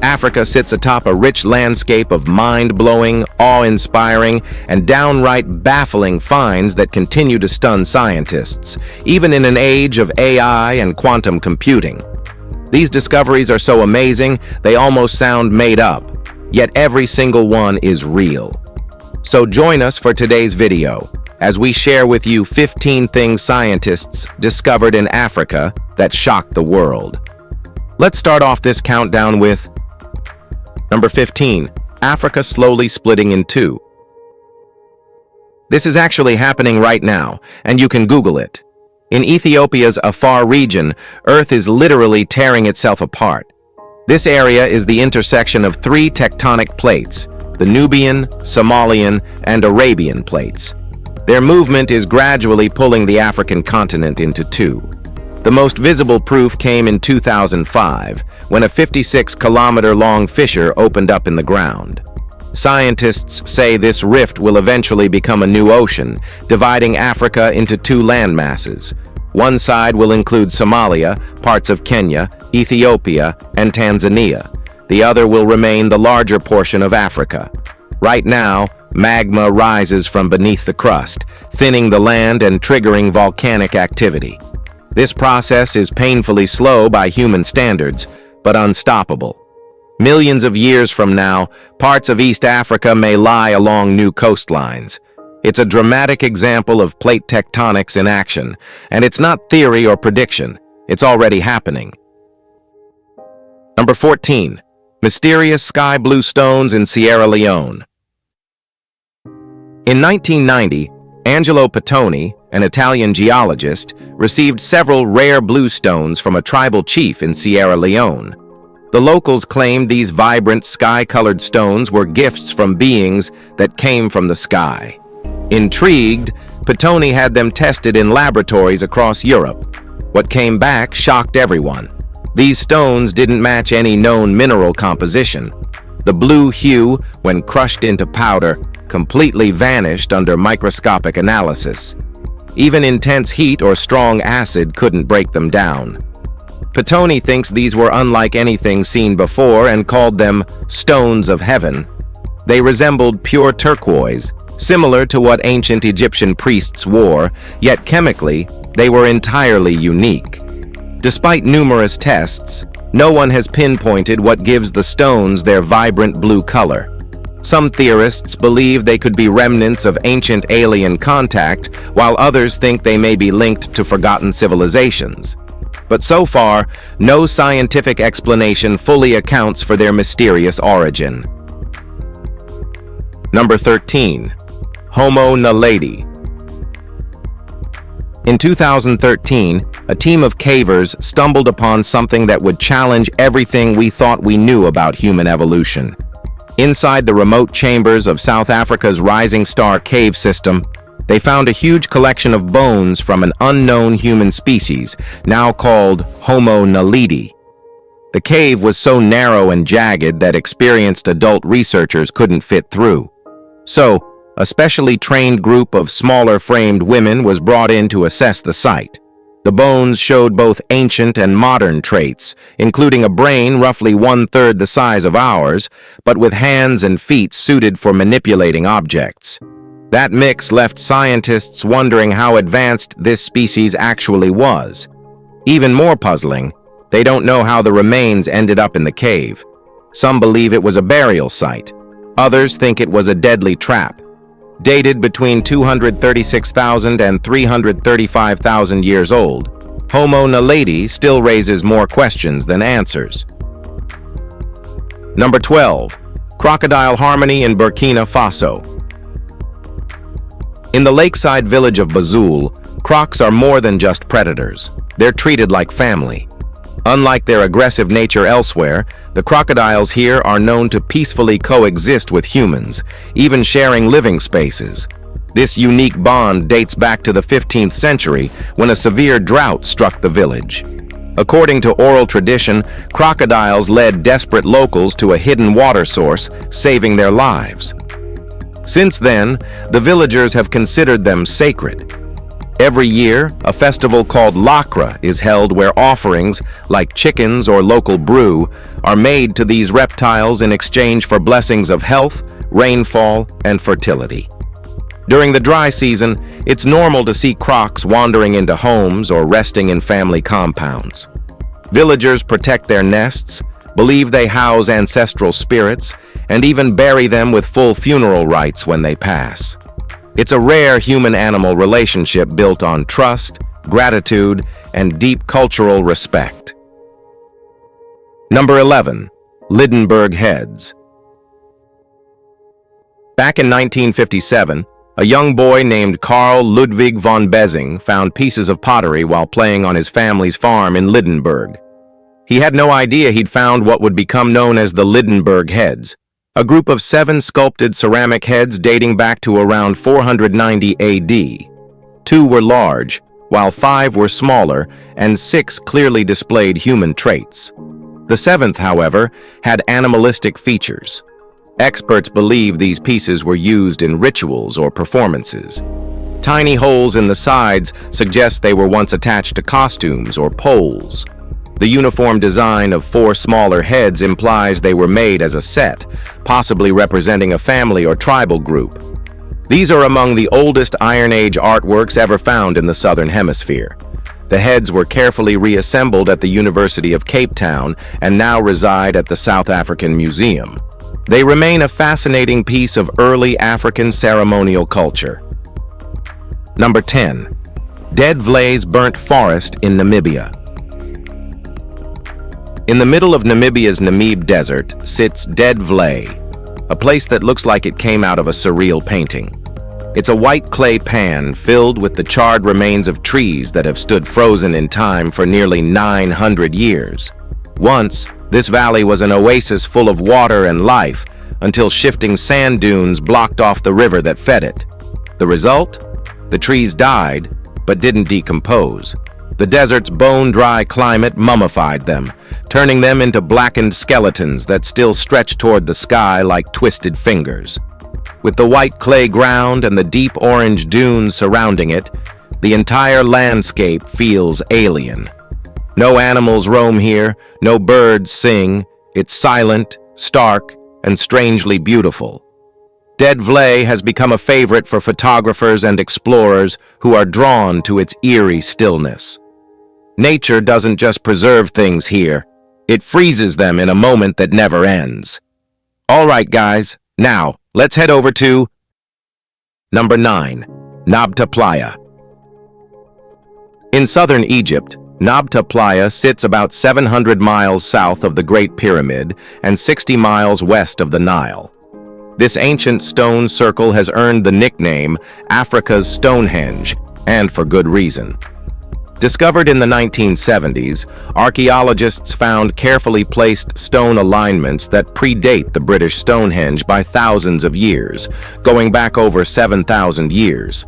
Africa sits atop a rich landscape of mind-blowing, awe-inspiring, and downright baffling finds that continue to stun scientists, even in an age of AI and quantum computing. These discoveries are so amazing, they almost sound made up, yet every single one is real. So join us for today's video, as we share with you 15 things scientists discovered in Africa that shocked the world. Let's start off this countdown with Number 15, Africa slowly splitting in two. This is actually happening right now, and you can Google it. In Ethiopia's Afar region, Earth is literally tearing itself apart. This area is the intersection of three tectonic plates, the Nubian, Somalian, and Arabian plates. Their movement is gradually pulling the African continent into two. The most visible proof came in 2005, when a 56-kilometer-long fissure opened up in the ground. Scientists say this rift will eventually become a new ocean, dividing Africa into two landmasses. One side will include Somalia, parts of Kenya, Ethiopia, and Tanzania. The other will remain the larger portion of Africa. Right now, magma rises from beneath the crust, thinning the land and triggering volcanic activity. This process is painfully slow by human standards, but unstoppable. Millions of years from now, parts of East Africa may lie along new coastlines. It's a dramatic example of plate tectonics in action, and it's not theory or prediction. It's already happening. Number 14. Mysterious sky blue stones in Sierra Leone. In 1990, Angelo Pittoni, an Italian geologist, received several rare blue stones from a tribal chief in Sierra Leone. The locals claimed these vibrant sky-colored stones were gifts from beings that came from the sky. Intrigued, Pittoni had them tested in laboratories across Europe. What came back shocked everyone. These stones didn't match any known mineral composition. The blue hue, when crushed into powder, completely vanished under microscopic analysis. Even intense heat or strong acid couldn't break them down. Pittoni thinks these were unlike anything seen before and called them stones of heaven. They resembled pure turquoise, similar to what ancient Egyptian priests wore, yet chemically, they were entirely unique. Despite numerous tests, no one has pinpointed what gives the stones their vibrant blue color. Some theorists believe they could be remnants of ancient alien contact, while others think they may be linked to forgotten civilizations. But so far, no scientific explanation fully accounts for their mysterious origin. Number 13. Homo naledi. In 2013, a team of cavers stumbled upon something that would challenge everything we thought we knew about human evolution. Inside the remote chambers of South Africa's Rising Star cave system, they found a huge collection of bones from an unknown human species, now called Homo naledi. The cave was so narrow and jagged that experienced adult researchers couldn't fit through. So, a specially trained group of smaller framed women was brought in to assess the site. The bones showed both ancient and modern traits, including a brain roughly 1/3 the size of ours, but with hands and feet suited for manipulating objects. That mix left scientists wondering how advanced this species actually was. Even more puzzling, they don't know how the remains ended up in the cave. Some believe it was a burial site. Others think it was a deadly trap. Dated between 236,000 and 335,000 years old, Homo naledi still raises more questions than answers. Number 12. Crocodile harmony in Burkina Faso. In the lakeside village of Bazul, crocs are more than just predators. They're treated like family. Unlike their aggressive nature elsewhere, the crocodiles here are known to peacefully coexist with humans, even sharing living spaces. This unique bond dates back to the 15th century, when a severe drought struck the village. According to oral tradition, crocodiles led desperate locals to a hidden water source, saving their lives. Since then, the villagers have considered them sacred. Every year, a festival called Lakra is held where offerings, like chickens or local brew, are made to these reptiles in exchange for blessings of health, rainfall, and fertility. During the dry season, it's normal to see crocs wandering into homes or resting in family compounds. Villagers protect their nests, believe they house ancestral spirits, and even bury them with full funeral rites when they pass. It's a rare human-animal relationship built on trust, gratitude, and deep cultural respect. Number 11. Lydenburg Heads. Back in 1957, a young boy named Karl Ludwig von Bezing found pieces of pottery while playing on his family's farm in Lydenburg. He had no idea he'd found what would become known as the Lydenburg Heads, a group of 7 sculpted ceramic heads dating back to around 490 AD. 2 were large, while 5 were smaller, and 6 clearly displayed human traits. The 7th, however, had animalistic features. Experts believe these pieces were used in rituals or performances. Tiny holes in the sides suggest they were once attached to costumes or poles. The uniform design of 4 smaller heads implies they were made as a set, possibly representing a family or tribal group. These are among the oldest Iron Age artworks ever found in the Southern Hemisphere. The heads were carefully reassembled at the University of Cape Town and now reside at the South African Museum. They remain a fascinating piece of early African ceremonial culture. Number 10. Dead Vlee's Burnt Forest in Namibia. In the middle of Namibia's Namib Desert sits Dead Vlee, a place that looks like it came out of a surreal painting. It's a white clay pan filled with the charred remains of trees that have stood frozen in time for nearly 900 years. Once, this valley was an oasis full of water and life until shifting sand dunes blocked off the river that fed it. The result? The trees died, but didn't decompose. The desert's bone-dry climate mummified them, turning them into blackened skeletons that still stretch toward the sky like twisted fingers. With the white clay ground and the deep orange dunes surrounding it, the entire landscape feels alien. No animals roam here, no birds sing. It's silent, stark, and strangely beautiful. Dead Vlee has become a favorite for photographers and explorers who are drawn to its eerie stillness. Nature doesn't just preserve things here, it freezes them in a moment that never ends. All right, guys, now let's head over to Number 9. Nabta Playa. In southern Egypt, Nabta Playa sits about 700 miles south of the Great Pyramid and 60 miles west of the Nile. This ancient stone circle has earned the nickname Africa's Stonehenge, and for good reason. Discovered in the 1970s, archaeologists found carefully placed stone alignments that predate the British Stonehenge by thousands of years, going back over 7,000 years.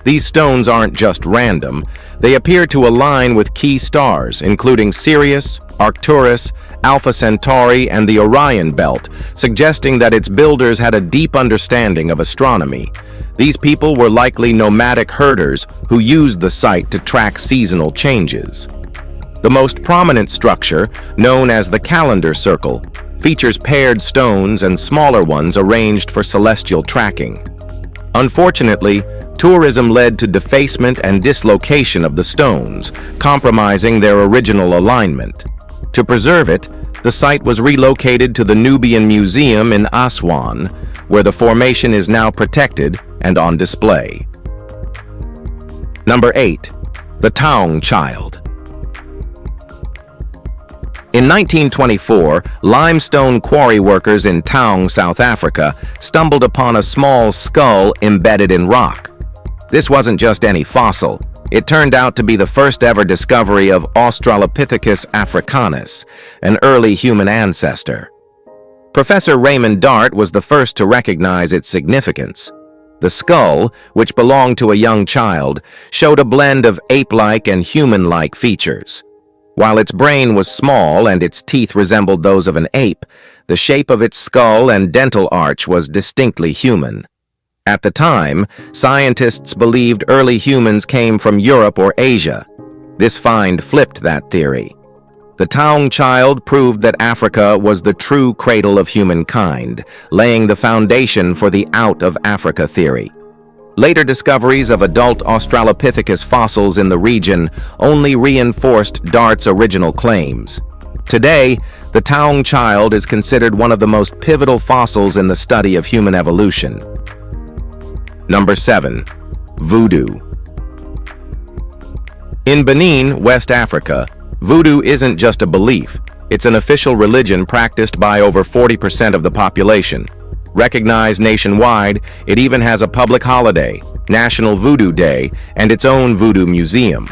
These stones aren't just random, they appear to align with key stars, including Sirius, Arcturus, Alpha Centauri, and the Orion Belt, suggesting that its builders had a deep understanding of astronomy. These people were likely nomadic herders who used the site to track seasonal changes. The most prominent structure, known as the Calendar Circle, features paired stones and smaller ones arranged for celestial tracking. Unfortunately, tourism led to defacement and dislocation of the stones, compromising their original alignment. To preserve it, the site was relocated to the Nubian Museum in Aswan, where the formation is now protected and on display. Number 8. The Taung Child. In 1924, limestone quarry workers in Taung, South Africa, stumbled upon a small skull embedded in rock. This wasn't just any fossil. It turned out to be the first ever discovery of Australopithecus africanus, an early human ancestor. Professor Raymond Dart was the first to recognize its significance. The skull, which belonged to a young child, showed a blend of ape-like and human-like features. While its brain was small and its teeth resembled those of an ape, the shape of its skull and dental arch was distinctly human. At the time, scientists believed early humans came from Europe or Asia. This find flipped that theory. The Taung child proved that Africa was the true cradle of humankind, laying the foundation for the out of Africa theory. Later discoveries of adult Australopithecus fossils in the region only reinforced Dart's original claims. Today, the Taung child is considered one of the most pivotal fossils in the study of human evolution. Number 7. Voodoo. In Benin, West Africa, voodoo isn't just a belief. It's an official religion practiced by over 40% of the population. Recognized nationwide, it even has a public holiday, National Voodoo Day, and its own voodoo museum.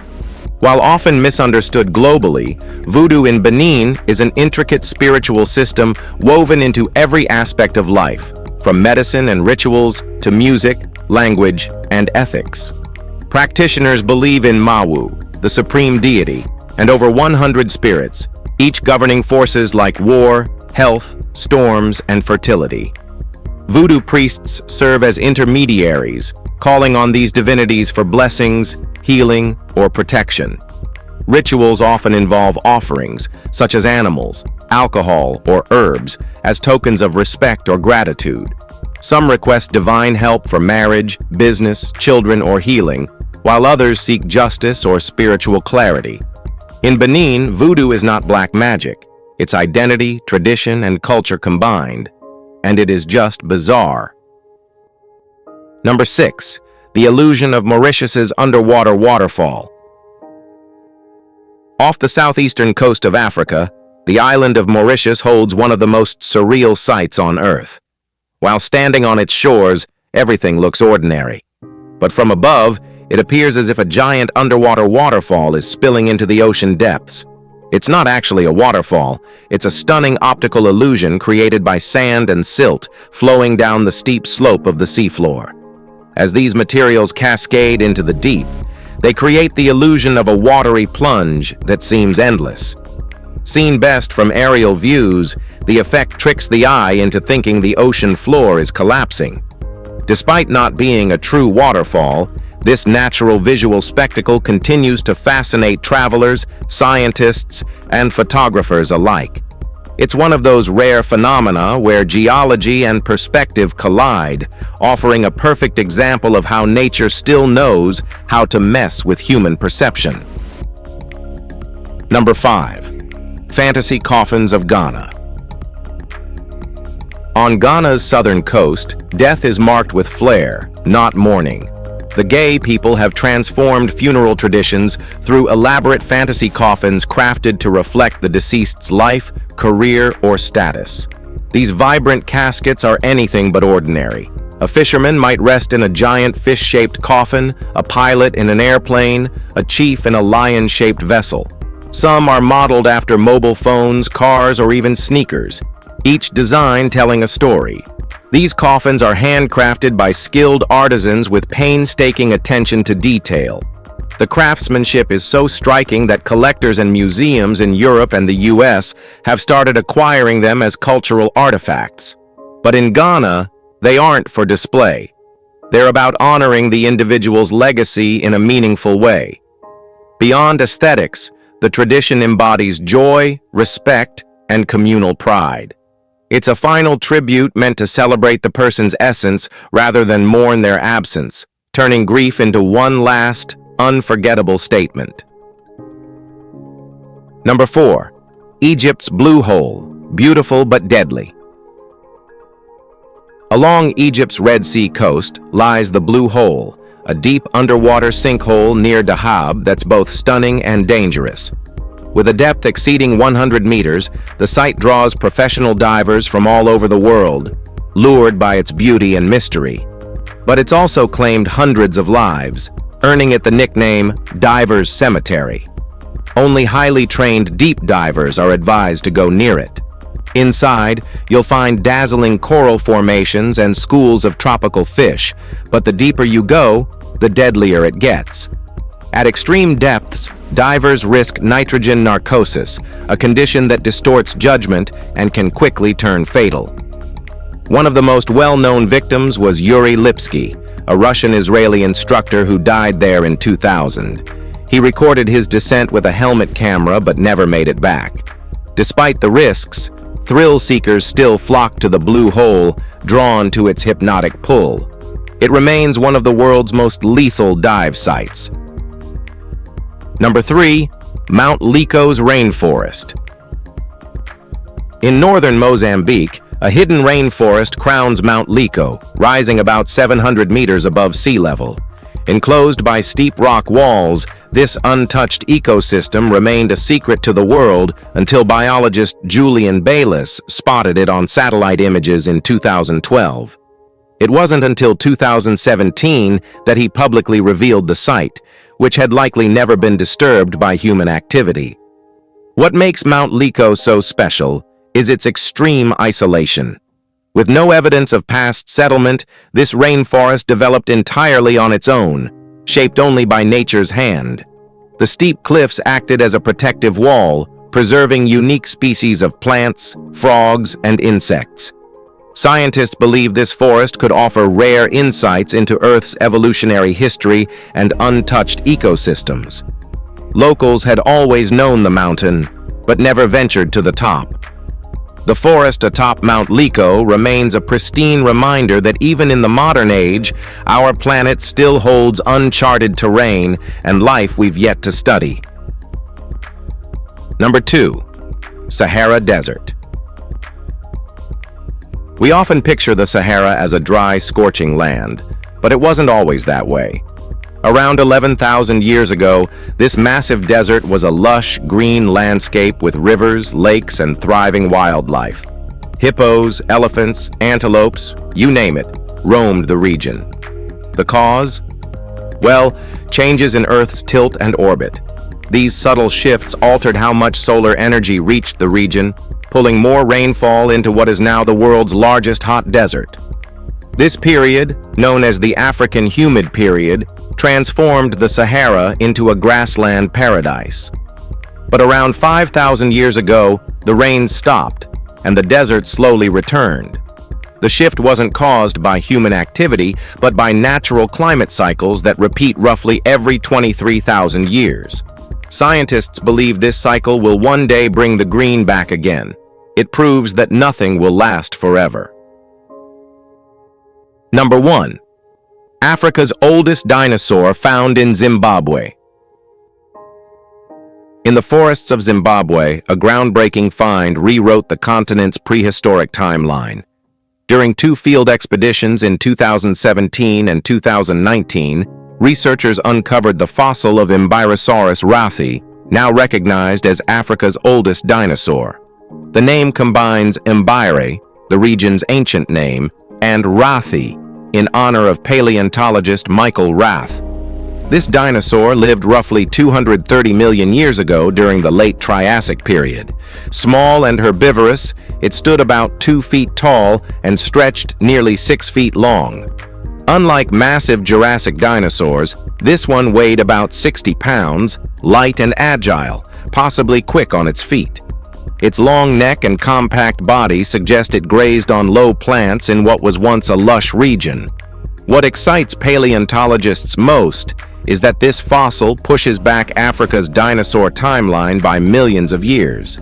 While often misunderstood globally, voodoo in Benin is an intricate spiritual system woven into every aspect of life, from medicine and rituals to music, language, and ethics. Practitioners believe in Mawu, the supreme deity, and over 100 spirits, each governing forces like war, health, storms, and fertility. Voodoo priests serve as intermediaries, calling on these divinities for blessings, healing, or protection. Rituals often involve offerings, such as animals, alcohol, or herbs, as tokens of respect or gratitude. Some request divine help for marriage, business, children, or healing, while others seek justice or spiritual clarity. In Benin, voodoo is not black magic. It's identity, tradition, and culture combined. And it is just bizarre. Number 6. The illusion of Mauritius's underwater waterfall. Off the southeastern coast of Africa, the island of Mauritius holds one of the most surreal sights on Earth. While standing on its shores, everything looks ordinary. But from above, it appears as if a giant underwater waterfall is spilling into the ocean depths. It's not actually a waterfall, it's a stunning optical illusion created by sand and silt flowing down the steep slope of the seafloor. As these materials cascade into the deep, they create the illusion of a watery plunge that seems endless. Seen best from aerial views, the effect tricks the eye into thinking the ocean floor is collapsing. Despite not being a true waterfall, this natural visual spectacle continues to fascinate travelers, scientists, and photographers alike. It's one of those rare phenomena where geology and perspective collide, offering a perfect example of how nature still knows how to mess with human perception. Number 5. Fantasy coffins of Ghana. On Ghana's southern coast, death is marked with flair, not mourning. The Gay people have transformed funeral traditions through elaborate fantasy coffins crafted to reflect the deceased's life, career, or status. These vibrant caskets are anything but ordinary. A fisherman might rest in a giant fish-shaped coffin, a pilot in an airplane, a chief in a lion-shaped vessel. Some are modeled after mobile phones, cars, or even sneakers, each design telling a story. These coffins are handcrafted by skilled artisans with painstaking attention to detail. The craftsmanship is so striking that collectors and museums in Europe and the US have started acquiring them as cultural artifacts. But in Ghana, they aren't for display. They're about honoring the individual's legacy in a meaningful way. Beyond aesthetics, the tradition embodies joy, respect, and communal pride. It's a final tribute meant to celebrate the person's essence rather than mourn their absence, turning grief into one last, unforgettable statement. Number 4. Egypt's Blue Hole, beautiful but deadly. Along Egypt's Red Sea coast lies the Blue Hole, a deep underwater sinkhole near Dahab that's both stunning and dangerous. With a depth exceeding 100 meters, the site draws professional divers from all over the world, lured by its beauty and mystery. But it's also claimed hundreds of lives, earning it the nickname Divers' Cemetery. Only highly trained deep divers are advised to go near it. Inside, you'll find dazzling coral formations and schools of tropical fish, but the deeper you go, the deadlier it gets. At extreme depths, divers risk nitrogen narcosis, a condition that distorts judgment and can quickly turn fatal. One of the most well-known victims was Yuri Lipsky, a Russian-Israeli instructor who died there in 2000. He recorded his descent with a helmet camera but never made it back. Despite the risks, thrill seekers still flock to the blue hole, drawn to its hypnotic pull. It remains one of the world's most lethal dive sites. Number 3. Mount Lyco's rainforest. In northern Mozambique, a hidden rainforest crowns Mount Lyco, rising about 700 meters above sea level. Enclosed by steep rock walls, this untouched ecosystem remained a secret to the world until biologist Julian Bayliss spotted it on satellite images in 2012. It wasn't until 2017 that he publicly revealed the site, which had likely never been disturbed by human activity. What makes Mount Lyco so special is its extreme isolation. With no evidence of past settlement, this rainforest developed entirely on its own, shaped only by nature's hand. The steep cliffs acted as a protective wall, preserving unique species of plants, frogs, and insects. Scientists believe this forest could offer rare insights into Earth's evolutionary history and untouched ecosystems. Locals had always known the mountain, but never ventured to the top. The forest atop Mount Lyco remains a pristine reminder that even in the modern age, our planet still holds uncharted terrain and life we've yet to study. Number 2. Sahara Desert. We often picture the Sahara as a dry, scorching land, but it wasn't always that way. Around 11,000 years ago, this massive desert was a lush, green landscape with rivers, lakes, and thriving wildlife. Hippos, elephants, antelopes, you name it, roamed the region. The cause? Well, changes in Earth's tilt and orbit. These subtle shifts altered how much solar energy reached the region, pulling more rainfall into what is now the world's largest hot desert. This period, known as the African Humid Period, transformed the Sahara into a grassland paradise. But around 5,000 years ago, the rains stopped, and the desert slowly returned. The shift wasn't caused by human activity, but by natural climate cycles that repeat roughly every 23,000 years. Scientists believe this cycle will one day bring the green back again. It proves that nothing will last forever. Number 1. Africa's oldest dinosaur found in Zimbabwe. In the forests of Zimbabwe, a groundbreaking find rewrote the continent's prehistoric timeline. During 2 field expeditions in 2017 and 2019, researchers uncovered the fossil of Imbyrosaurus rathi, now recognized as Africa's oldest dinosaur. The name combines Imbyre, the region's ancient name, and Rathi, in honor of paleontologist Michael Rath. This dinosaur lived roughly 230 million years ago during the late Triassic period. Small and herbivorous, it stood about 2 feet tall and stretched nearly 6 feet long. Unlike massive Jurassic dinosaurs, this one weighed about 60 pounds, light and agile, possibly quick on its feet. Its long neck and compact body suggest it grazed on low plants in what was once a lush region. What excites paleontologists most is that this fossil pushes back Africa's dinosaur timeline by millions of years.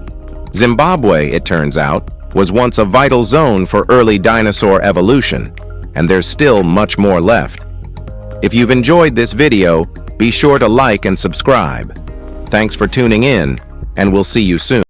Zimbabwe, it turns out, was once a vital zone for early dinosaur evolution, and there's still much more left. If you've enjoyed this video, be sure to like and subscribe. Thanks for tuning in, and we'll see you soon.